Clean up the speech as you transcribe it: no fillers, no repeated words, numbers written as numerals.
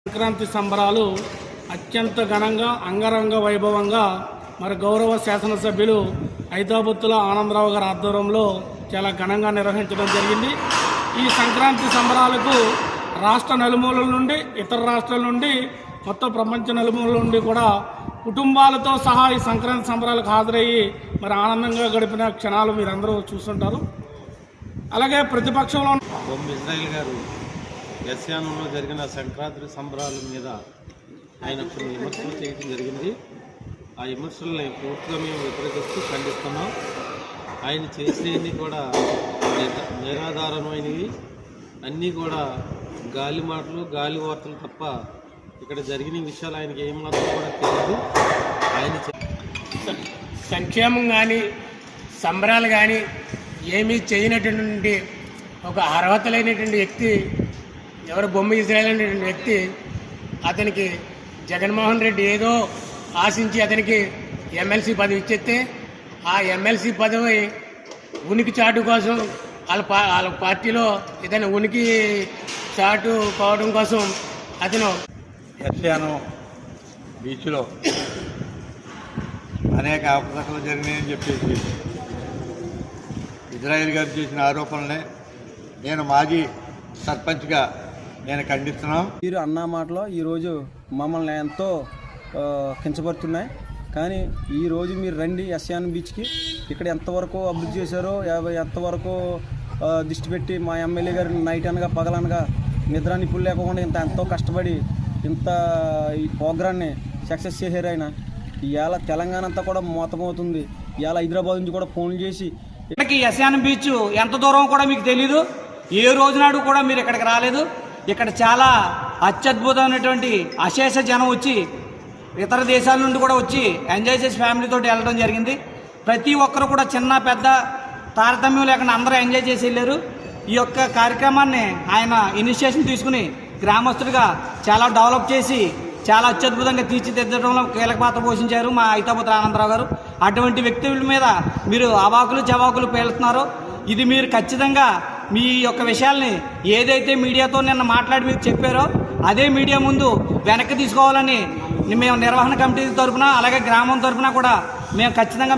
సంక్రాంతి సంబరాలు అత్యంత ఘనంగా అంగరంగ వైభవంగా మరి గౌరవ శాసనసభ్యులు ఐతాబత్తుల ఆనందరావు గారి ఆధ్వర్యంలో చాలా ఘనంగా నిర్వహించడం జరిగింది. ఈ సంక్రాంతి సంబరాలకు రాష్ట్ర నలుమూలల నుండి ఇతర రాష్ట్రాల నుండి మొత్తం ప్రపంచ నలుమూలల నుండి కూడా కుటుంబాలతో సహా ఈ సంక్రాంతి సంబరాలకు హాజరయ్యి మరి ఆనందంగా గడిపిన క్షణాలు మీరందరూ చూస్తుంటారు. అలాగే ప్రతిపక్షంలో ఇజ్రాయిల్ గారు యస్యానంలో జరిగిన సంక్రాంతి సంబరాల మీద ఆయన కొన్ని విమర్శలు చేయడం జరిగింది. ఆ విమర్శల్ని పూర్తిగా మేము వ్యతిరేకిస్తూ ఖండిస్తున్నాం. ఆయన చేసేవన్నీ కూడా నిరాధారమైనవి, అన్నీ కూడా గాలి మాటలు గాలి వార్తలు తప్ప ఇక్కడ జరిగిన విషయాలు ఆయనకి ఏమాత్రం కూడా తెలియదు. ఆయన సంక్షేమం కానీ సంబరాలు కానీ ఏమీ చేయనటువంటి ఒక అర్హత లేనటువంటి వ్యక్తి ఎవరు బొమ్మ ఇజ్రాయల్ అనేటువంటి వ్యక్తి, అతనికి జగన్మోహన్ రెడ్డి ఏదో ఆశించి అతనికి ఎమ్మెల్సీ పదవి ఇచ్చేస్తే ఆ ఎమ్మెల్సీ పదవి ఉనికి చాటు కోసం వాళ్ళ పార్టీలో ఏదైనా ఉనికి చాటు కావడం కోసం అతను యస్యానం బీచ్లో అనేక అవకతవకలు జరిగినాయని చెప్పేసి ఇజ్రాయిల్ గారు చేసిన ఆరోపణలే నేను మాజీ సర్పంచ్గా నేను ఖండిస్తున్నాం. మీరు అన్న మాటలో ఈరోజు మమ్మల్ని ఎంతో కించపడుతున్నాయి. కానీ ఈరోజు మీరు రండి యస్యానం బీచ్కి, ఇక్కడ ఎంతవరకు అభివృద్ధి చేశారో ఎంతవరకు దృష్టి పెట్టి మా ఎమ్మెల్యే గారు నైట్ అనగా పగలనగా నిద్ర నిపుణులు లేకుండా ఎంతో కష్టపడి ఇంత ఈ ప్రోగ్రాన్ని సక్సెస్ చేశారు. ఆయన ఇవాళ తెలంగాణ అంతా కూడా మోతమవుతుంది. ఇవాళ హైదరాబాద్ నుంచి కూడా ఫోన్లు చేసి ఇక్కడికి యస్యానం బీచ్ ఎంత దూరం కూడా మీకు తెలీదు. ఏ రోజునాడు కూడా మీరు ఇక్కడికి రాలేదు. ఇక్కడ చాలా అత్యద్భుతమైనటువంటి అశేష జనం వచ్చి ఇతర దేశాల నుండి కూడా వచ్చి ఎంజాయ్ చేసి ఫ్యామిలీతో వెళ్ళడం జరిగింది. ప్రతి ఒక్కరు కూడా చిన్న పెద్ద తారతమ్యం లేకుండా అందరూ ఎంజాయ్ చేసి వెళ్ళారు. ఈ యొక్క కార్యక్రమాన్ని ఆయన ఇనిషియేషన్ తీసుకుని గ్రామస్తుడిగా చాలా డెవలప్ చేసి చాలా అత్యద్భుతంగా తీర్చిదిద్దడంలో కీలక పాత్ర పోషించారు మా ఐతాబత్తుల ఆనందరావు గారు. అటువంటి వ్యక్తుల మీద మీరు అవాకులు చవాకులు పేలుతున్నారో ఇది మీరు ఖచ్చితంగా మీ యొక్క విషయాల్ని ఏదైతే మీడియాతో నిన్న మాట్లాడి మీరు చెప్పారో అదే మీడియా ముందు వెనక్కి తీసుకోవాలని మేము నిర్వహణ కమిటీ తరఫున అలాగే గ్రామం తరఫున కూడా మేము ఖచ్చితంగా